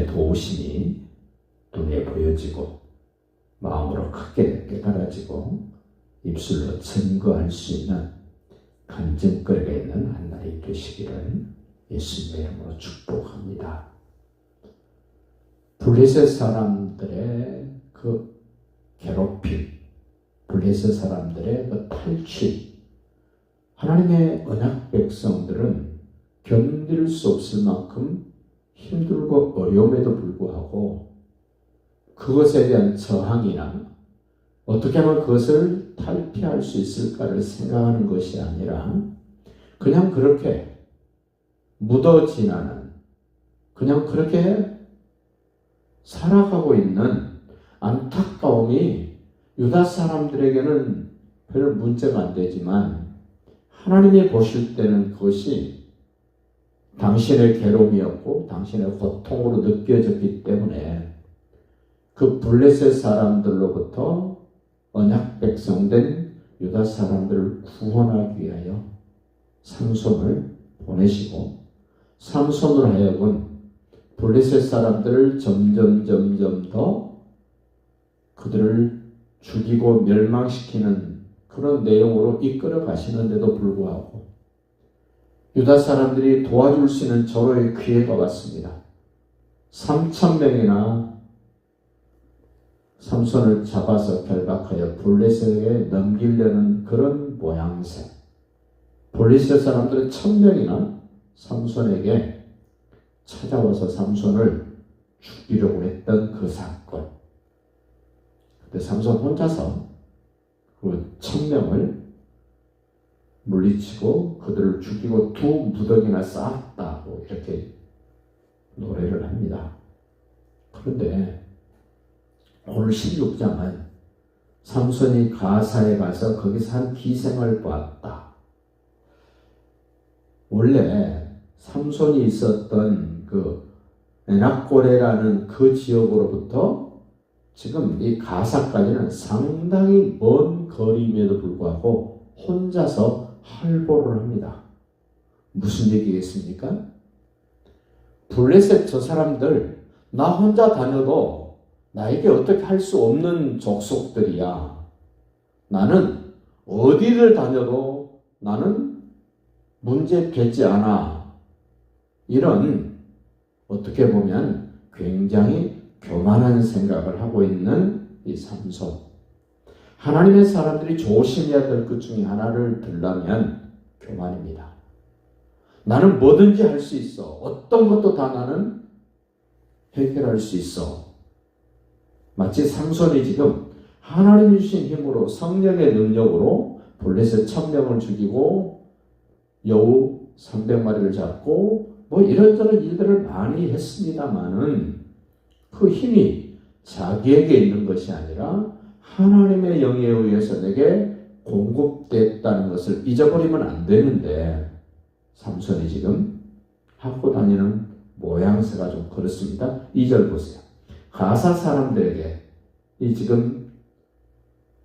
하나님의 도우심이 눈에 보여지고 마음으로 크게 깨달아지고 입술로 증거할 수 있는 간증거리가 있는 한 날이 되시기를 예수님의 이름으로 축복합니다. 블레셋 사람들의 그 괴롭힘, 블레셋 사람들의 그 탈취, 하나님의 언약 백성들은 견딜 수 없을 만큼 힘들고 어려움에도 불구하고 그것에 대한 저항이나 어떻게 하면 그것을 탈피할 수 있을까를 생각하는 것이 아니라 그냥 그렇게 묻어지나는, 그냥 그렇게 살아가고 있는 안타까움이 유다 사람들에게는 별 문제가 안 되지만 하나님이 보실 때는 그것이 당신의 괴로움이었고 당신의 고통으로 느껴졌기 때문에 그 블레셋 사람들로부터 언약 백성된 유다 사람들을 구원하기 위하여 삼손을 보내시고 삼손으로 하여금 블레셋 사람들을 점점 더 그들을 죽이고 멸망시키는 그런 내용으로 이끌어 가시는데도 불구하고 유다 사람들이 도와줄 수 있는 절호의 기회가 왔습니다. 3,000명이나 삼손을 잡아서 결박하여 블레셋에게 넘기려는 그런 모양새. 블레셋 사람들은 1,000명이나 삼손에게 찾아와서 삼손을 죽이려고 했던 그 사건. 근데 삼손 혼자서 그 1,000명을 물리치고 그들을 죽이고 2 무더기나 쌓았다고 이렇게 노래를 합니다. 그런데 오늘 16장은 삼손이 가사에 가서 거기서 한 기생을 보았다. 원래 삼손이 있었던 그 에낙고레라는 그 지역으로부터 지금 이 가사까지는 상당히 먼 거리임에도 불구하고 혼자서 활보를 합니다. 무슨 얘기겠습니까? 블레셋 저 사람들 나 혼자 다녀도 나에게 어떻게 할 수 없는 족속들이야. 나는 어디를 다녀도 나는 문제 되지 않아. 이런 어떻게 보면 굉장히 교만한 생각을 하고 있는 이 삼손. 하나님의 사람들이 조심해야 될 것 중에 하나를 들라면 교만입니다. 나는 뭐든지 할 수 있어. 어떤 것도 다 나는 해결할 수 있어. 마치 삼손이 지금 하나님이 주신 힘으로 성령의 능력으로 블레셋 1,000명을 죽이고 여우 300마리를 잡고 뭐 이런저런 일들을 많이 했습니다마는 그 힘이 자기에게 있는 것이 아니라 하나님의 영에 의해서 내게 공급됐다는 것을 잊어버리면 안 되는데 삼손이 지금 하고 다니는 모양새가 좀 그렇습니다. 2절 보세요. 가사 사람들에게 이 지금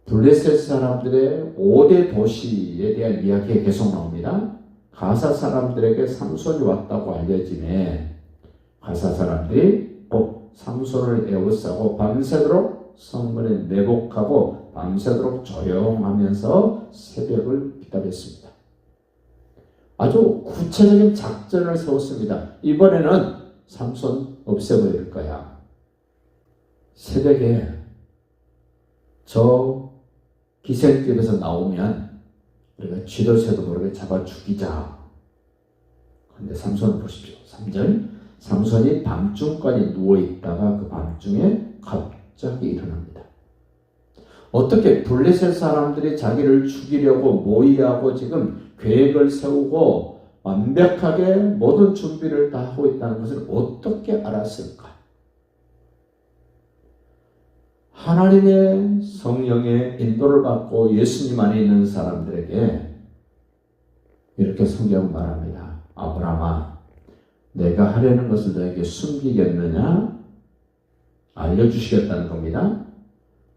블레셋 사람들의 5대 도시에 대한 이야기가 계속 나옵니다. 가사 사람들에게 삼손이 왔다고 알려지네. 가사 사람들이 삼손을 에워싸고 밤새도록 성문에 매복하고 밤새도록 조용하면서 새벽을 기다렸습니다. 아주 구체적인 작전을 세웠습니다. 이번에는 삼손 없애버릴 거야. 새벽에 저 기생집에서 나오면 우리가 쥐도 새도 모르게 잡아 죽이자. 그런데 삼손을 보십시오. 3절 삼손이 밤중까지 누워있다가 그 밤중에 갑자기 일어납니다. 어떻게 블레셋 사람들이 자기를 죽이려고 모의하고 지금 계획을 세우고 완벽하게 모든 준비를 다 하고 있다는 것을 어떻게 알았을까? 하나님의 성령의 인도를 받고 예수님 안에 있는 사람들에게 이렇게 성경은 말합니다. 아브라함아, 내가 하려는 것을 너에게 숨기겠느냐? 알려주시겠다는 겁니다.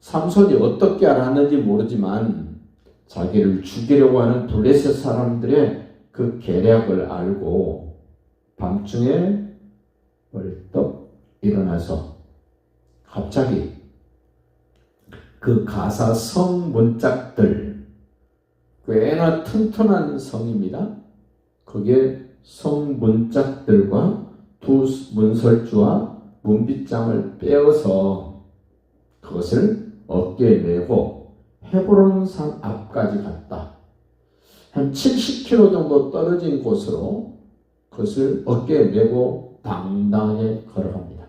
삼손이 어떻게 알았는지 모르지만 자기를 죽이려고 하는 블레셋 사람들의 그 계략을 알고 밤중에 벌떡 일어나서 갑자기 그 가사 성 문짝들, 꽤나 튼튼한 성입니다. 거기에 성 문짝들과 두 문설주와 문빗장을 빼어서 그것을 어깨에 메고 헤브론 산 앞까지 갔다. 한 70km 정도 떨어진 곳으로 그것을 어깨에 메고 당당하게 걸어갑니다.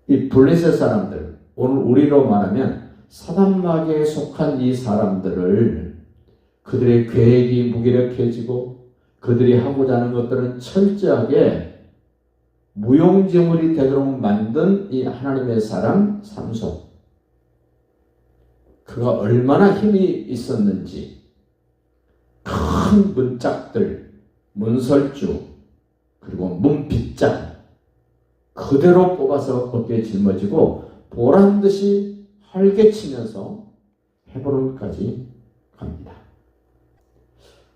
이 블레셋 사람들, 오늘 우리로 말하면 사단마귀에 속한 이 사람들을 그들의 계획이 무기력해지고 그들이 하고자 하는 것들은 철저하게 무용지물이 되도록 만든 이 하나님의 사람 삼손, 그가 얼마나 힘이 있었는지 큰 문짝들, 문설주, 그리고 문빗장 그대로 뽑아서 어깨에 짊어지고 보란듯이 활개치면서 헤브론까지 갑니다.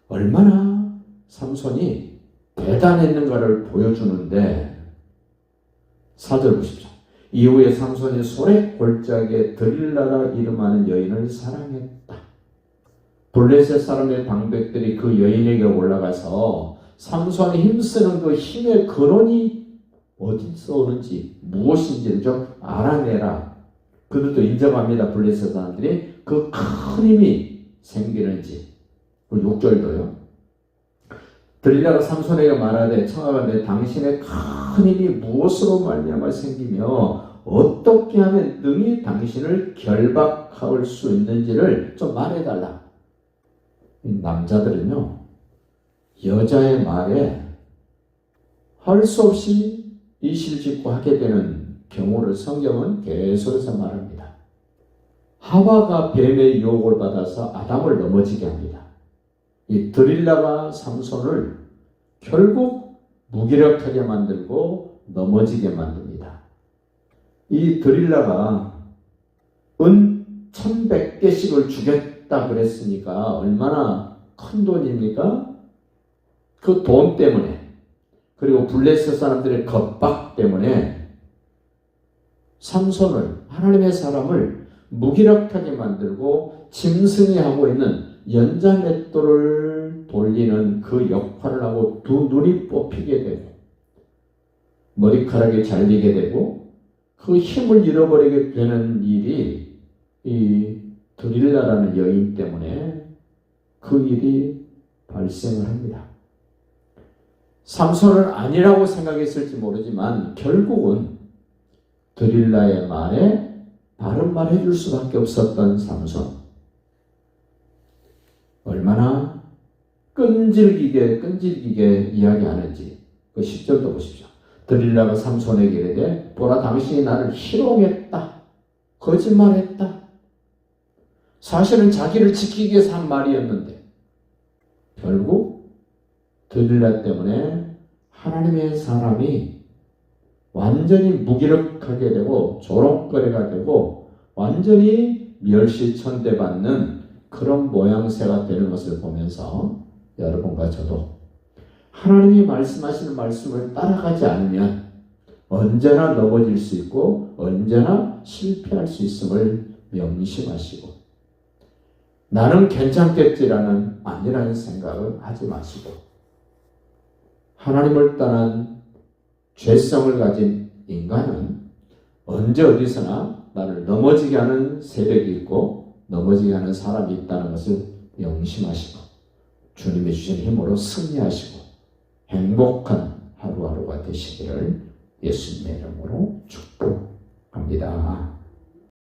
얼마나 삼손이 대단했는가를 보여주는데, 4절 보십시오. 이후에 삼손이 소래 골짜기에 들릴라라 이름하는 여인을 사랑했다. 블레셋 사람의 방백들이 그 여인에게 올라가서 삼손이 힘쓰는 그 힘의 근원이 어디서 오는지 무엇인지를 좀 알아내라. 그들도 인정합니다. 블레셋 사람들이 그 큰 힘이 생기는지. 6절도요. 들릴라가 삼손에게 말하되 청하건대 당신의 큰 힘이 무엇으로 말미암아 생기며 어떻게 하면 능히 당신을 결박할 수 있는지를 좀 말해달라. 남자들은요, 여자의 말에 할 수 없이 이실직고 하게 되는 경우를 성경은 계속해서 말합니다. 하와가 뱀의 유혹을 받아서 아담을 넘어지게 합니다. 이 들릴라가 삼손을 결국 무기력하게 만들고 넘어지게 만듭니다. 이 들릴라가 은 1100개씩을 주겠다 그랬으니까 얼마나 큰 돈입니까? 그 돈 때문에, 그리고 블레셋 사람들의 겁박 때문에 삼손을, 하나님의 사람을 무기력하게 만들고 짐승이 하고 있는 연자맷돌을 돌리는 그 역할을 하고 두 눈이 뽑히게 되고 머리카락이 잘리게 되고 그 힘을 잃어버리게 되는 일이 이 들릴라라는 여인 때문에 그 일이 발생을 합니다. 삼손은 아니라고 생각했을지 모르지만 결국은 들릴라의 말에 바른 말 해줄 수밖에 없었던 삼손, 얼마나 끈질기게 이야기하는지 그 10절도 보십시오. 들릴라가 삼손에게 이르되 보라 당신이 나를 희롱했다, 거짓말했다. 사실은 자기를 지키기 위해서 한 말이었는데 결국 들릴라 때문에 하나님의 사람이 완전히 무기력하게 되고 조롱거리가 되고 완전히 멸시천대받는 그런 모양새가 되는 것을 보면서 여러분과 저도 하나님이 말씀하시는 말씀을 따라가지 않으면 언제나 넘어질 수 있고 언제나 실패할 수 있음을 명심하시고 나는 괜찮겠지라는 아니라는 생각을 하지 마시고 하나님을 떠난 죄성을 가진 인간은 언제 어디서나 나를 넘어지게 하는 세력이 있고 넘어지게 하는 사람이 있다는 것을 명심하시고 주님이 주신 힘으로 승리하시고 행복한 하루하루가 되시기를 예수님의 이름으로 축복합니다.